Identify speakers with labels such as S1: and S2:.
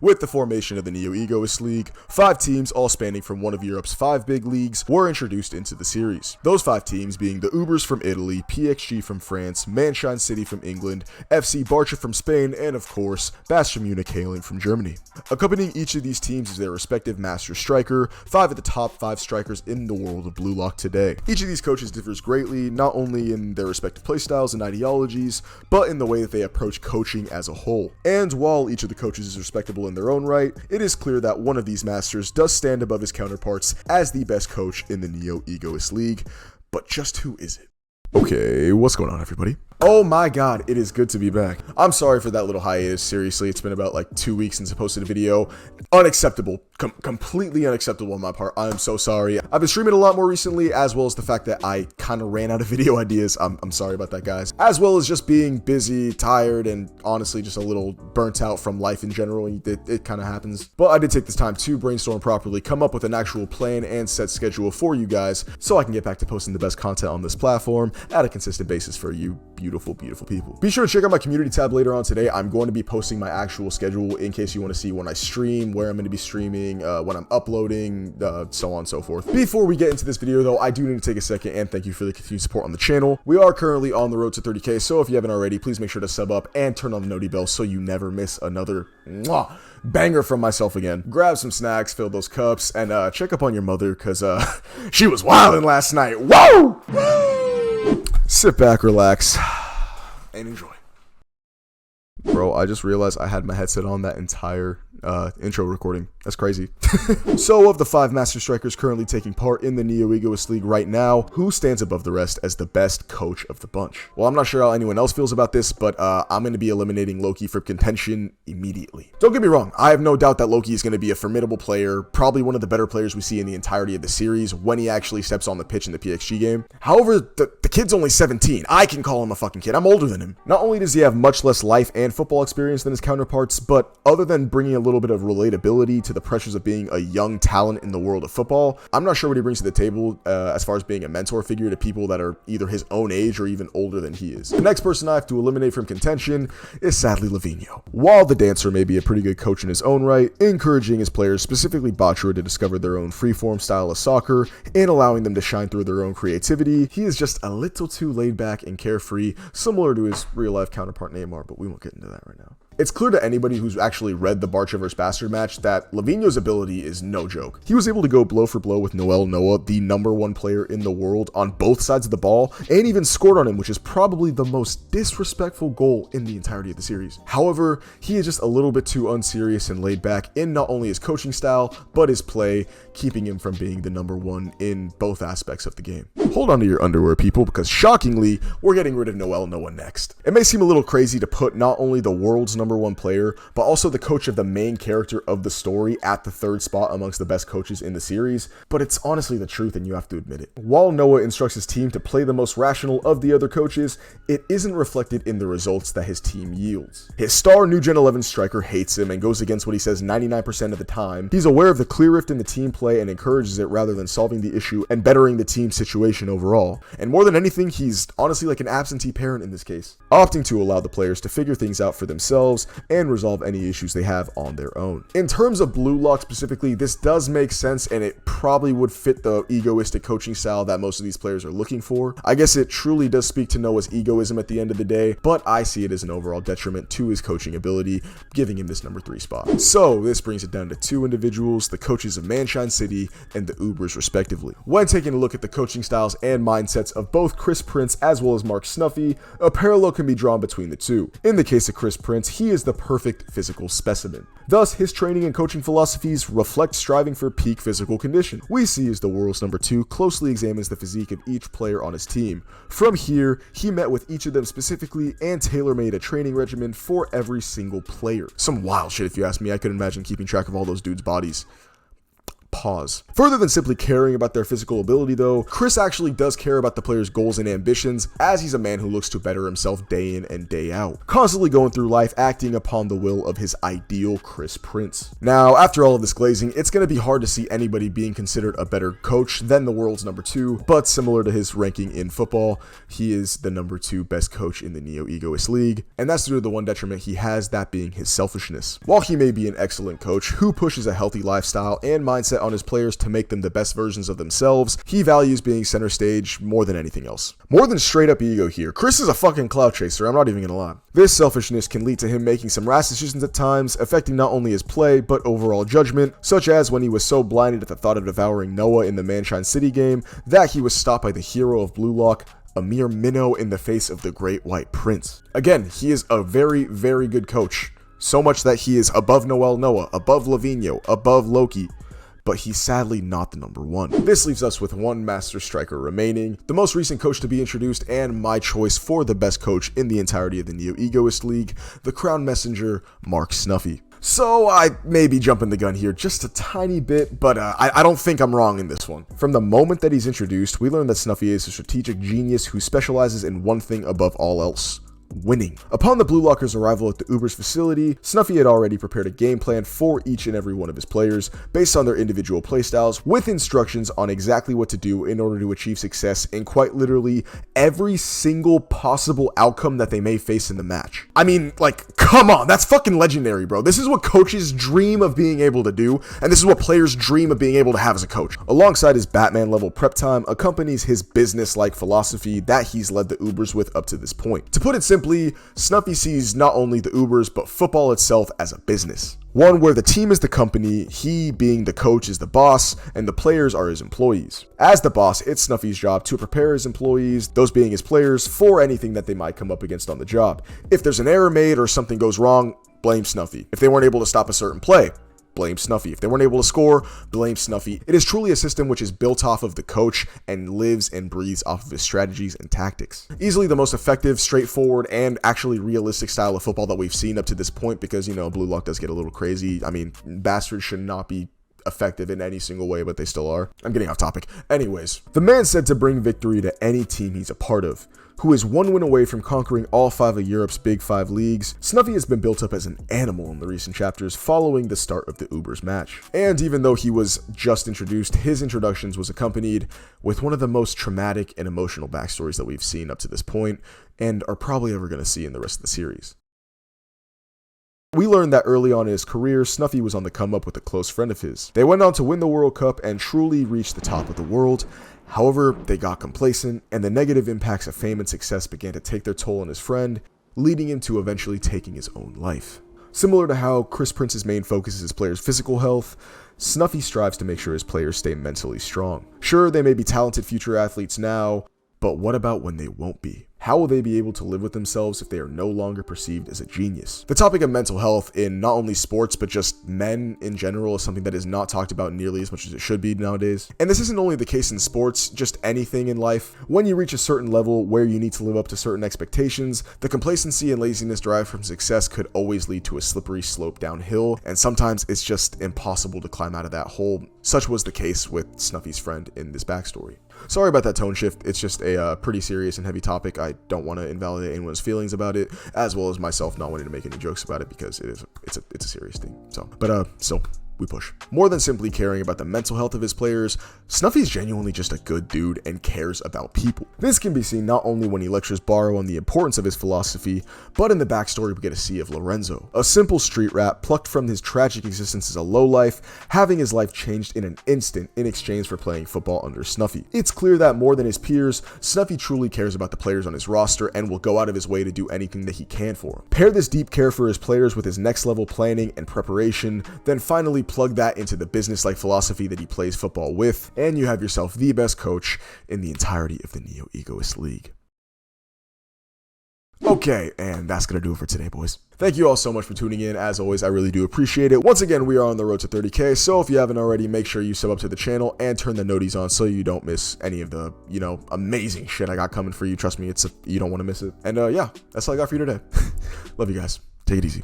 S1: With the formation of the Neo-Egoist League, 5 teams, all spanning from one of Europe's 5 big leagues, were introduced into the series. Those 5 teams being the Ubers from Italy, PXG from France, Mannheim City from England, FC Barça from Spain, and of course, Bayern Munich hailing from Germany. Accompanying each of these teams is their respective master striker, 5 of the top 5 strikers in the world of Blue Lock today. Each of these coaches differs greatly, not only in their respective playstyles and ideologies, but in the way that they approach coaching as a whole. And while each of the coaches is respectable in their own right, it is clear that one of these masters does stand above his counterparts as the best coach in the Neo-Egoist League. But just who is it? Okay, what's going on, everybody? Oh my god, it is good to be back. I'm sorry for that little hiatus. Seriously, it's been about like 2 weeks since I posted a video. Unacceptable. Completely unacceptable on my part. I'm so sorry. I've been streaming a lot more recently, as well as the fact that I kind of ran out of video ideas. I'm sorry about that, guys. As well as just being busy, tired, and honestly just a little burnt out from life in general. It kind of happens. But I did take this time to brainstorm properly, come up with an actual plan and set schedule for you guys, so I can get back to posting the best content on this platform at a consistent basis for you beautiful people. Be sure to check out my community tab later on today. I'm going to be posting my actual schedule in case you want to see when I stream, where I'm going to be streaming, when I'm uploading, so on and so forth. Before we get into this video though, I do need to take a second and thank you for the continued support on the channel. We are currently on the road to 30k, so if you haven't already, please make sure to sub up and turn on the noti bell so you never miss another banger from myself again. Grab some snacks, fill those cups, and check up on your mother, because she was wilding last night. Whoa! Sit back, relax, and enjoy. Bro, I just realized I had my headset on that entire intro recording. That's crazy. So of the 5 master strikers currently taking part in the Neo-Egoist League right now, who stands above the rest as the best coach of the bunch? Well, I'm not sure how anyone else feels about this, but I'm going to be eliminating Loki from contention immediately. Don't get me wrong, I have no doubt that Loki is going to be a formidable player, probably one of the better players we see in the entirety of the series when he actually steps on the pitch in the PXG game. However, the kid's only 17. I can call him a fucking kid. I'm older than him. Not only does he have much less life and football experience than his counterparts, but other than bringing a little bit of relatability to the pressures of being a young talent in the world of football, I'm not sure what he brings to the table as far as being a mentor figure to people that are either his own age or even older than he is. The next person I have to eliminate from contention is sadly Lavinho. While the dancer may be a pretty good coach in his own right, encouraging his players, specifically Bachura, to discover their own freeform style of soccer and allowing them to shine through their own creativity, he is just a little too laid back and carefree, similar to his real life counterpart Neymar, but we won't get into that right now. It's clear to anybody who's actually read the Barça vs Bastard match that Lavinho's ability is no joke. He was able to go blow for blow with Noel Noah, the #1 player in the world, on both sides of the ball, and even scored on him, which is probably the most disrespectful goal in the entirety of the series. However, he is just a little bit too unserious and laid back in not only his coaching style, but his play, keeping him from being the #1 in both aspects of the game. Hold on to your underwear, people, because shockingly, we're getting rid of Noel Noah next. It may seem a little crazy to put not only the world's #1 player, but also the coach of the main character of the story at the 3rd spot amongst the best coaches in the series, but it's honestly the truth and you have to admit it. While Noah instructs his team to play the most rational of the other coaches, it isn't reflected in the results that his team yields. His star New Gen 11 striker hates him and goes against what he says 99% of the time. He's aware of the clear rift in the team play and encourages it rather than solving the issue and bettering the team's situation overall. And more than anything, he's honestly like an absentee parent in this case, opting to allow the players to figure things out for themselves and resolve any issues they have on their own. In terms of Blue Lock specifically, this does make sense and it probably would fit the egoistic coaching style that most of these players are looking for. I guess it truly does speak to Noah's egoism at the end of the day, but I see it as an overall detriment to his coaching ability, giving him this #3 spot. So this brings it down to 2 individuals, the coaches of Mannheim City and the Ubers respectively. When taking a look at the coaching styles and mindsets of both Chris Prince as well as Mark Snuffy, a parallel can be drawn between the two. In the case of Chris Prince, he is the perfect physical specimen. Thus, his training and coaching philosophies reflect striving for peak physical condition. We see as the world's #2 closely examines the physique of each player on his team. From here, he met with each of them specifically and tailor-made a training regimen for every single player. Some wild shit if you ask me. I could imagine keeping track of all those dudes' bodies. pause. Further than simply caring about their physical ability though, Chris actually does care about the players' goals and ambitions, as he's a man who looks to better himself day in and day out, constantly going through life acting upon the will of his ideal Chris Prince. Now, after all of this glazing, it's going to be hard to see anybody being considered a better coach than the world's number 2, but similar to his ranking in football, he is the number 2 best coach in the Egoist League, and that's due to the one detriment he has, that being his selfishness. While he may be an excellent coach who pushes a healthy lifestyle and mindset on his players to make them the best versions of themselves, he values being center stage more than anything else. More than straight up ego here, Chris is a fucking clout chaser, I'm not even gonna lie. This selfishness can lead to him making some rash decisions at times, affecting not only his play, but overall judgment, such as when he was so blinded at the thought of devouring Noah in the Manshine City game that he was stopped by the hero of Blue Lock, a mere minnow in the face of the Great White Prince. Again, he is a very, very good coach. So much that he is above Noah, above Lavinho, above Loki, but he's sadly not the number 1. This leaves us with one master striker remaining, the most recent coach to be introduced and my choice for the best coach in the entirety of the Egoist League, the Crown Messenger, Mark Snuffy. So I may be jumping the gun here just a tiny bit, but I don't think I'm wrong in this one. From the moment that he's introduced, we learn that Snuffy is a strategic genius who specializes in one thing above all else: winning. Upon the Blue Lockers' arrival at the Uber's facility, Snuffy had already prepared a game plan for each and every one of his players based on their individual playstyles, with instructions on exactly what to do in order to achieve success in quite literally every single possible outcome that they may face in the match. I mean, like, come on, that's fucking legendary, bro. This is what coaches dream of being able to do, and this is what players dream of being able to have as a coach. Alongside his Batman level prep time accompanies his business-like philosophy that he's led the Ubers with up to this point. To put it simply, Snuffy sees not only the Ubers, but football itself as a business. One where the team is the company, he being the coach is the boss, and the players are his employees. As the boss, it's Snuffy's job to prepare his employees, those being his players, for anything that they might come up against on the job. If there's an error made or something goes wrong, blame Snuffy. If they weren't able to stop a certain play, blame Snuffy. If they weren't able to score, blame Snuffy. It is truly a system which is built off of the coach and lives and breathes off of his strategies and tactics. Easily the most effective, straightforward, and actually realistic style of football that we've seen up to this point because, you know, Blue Lock does get a little crazy. I mean, bastards should not be effective in any single way, but they still are. I'm getting off topic. Anyways, the man said to bring victory to any team he's a part of, who is one win away from conquering all 5 of Europe's Big 5 leagues. Snuffy has been built up as an animal in the recent chapters following the start of the Ubers match. And even though he was just introduced, his introductions was accompanied with one of the most traumatic and emotional backstories that we've seen up to this point, and are probably ever going to see in the rest of the series. We learned that early on in his career, Snuffy was on the come up with a close friend of his. They went on to win the World Cup and truly reach the top of the world. However, they got complacent, and the negative impacts of fame and success began to take their toll on his friend, leading him to eventually taking his own life. Similar to how Chris Prince's main focus is his players' physical health, Snuffy strives to make sure his players stay mentally strong. Sure, they may be talented future athletes now, but what about when they won't be? How will they be able to live with themselves if they are no longer perceived as a genius? The topic of mental health in not only sports, but just men in general is something that is not talked about nearly as much as it should be nowadays. And this isn't only the case in sports, just anything in life. When you reach a certain level where you need to live up to certain expectations, the complacency and laziness derived from success could always lead to a slippery slope downhill, and sometimes it's just impossible to climb out of that hole. Such was the case with Snuffy's friend in this backstory. Sorry about that tone shift, it's just a pretty serious and heavy topic. I don't want to invalidate anyone's feelings about it, as well as myself not wanting to make any jokes about it because it's a serious thing. But still, we push. More than simply caring about the mental health of his players, Snuffy is genuinely just a good dude and cares about people. This can be seen not only when he lectures Barrow on the importance of his philosophy, but in the backstory we get to see of Lorenzo, a simple street rat plucked from his tragic existence as a lowlife, having his life changed in an instant in exchange for playing football under Snuffy. It's clear that more than his peers, Snuffy truly cares about the players on his roster and will go out of his way to do anything that he can for them. Pair this deep care for his players with his next level planning and preparation, then finally plug that into the business-like philosophy that he plays football with, and you have yourself the best coach in the entirety of the Egoist League. Okay, and that's gonna do it for today, boys. Thank you all so much for tuning in. As always, I really do appreciate it. Once again, we are on the road to 30K, so if you haven't already, make sure you sub up to the channel and turn the noties on so you don't miss any of the, amazing shit I got coming for you. Trust me, you don't want to miss it. And yeah, that's all I got for you today. Love you guys. Take it easy.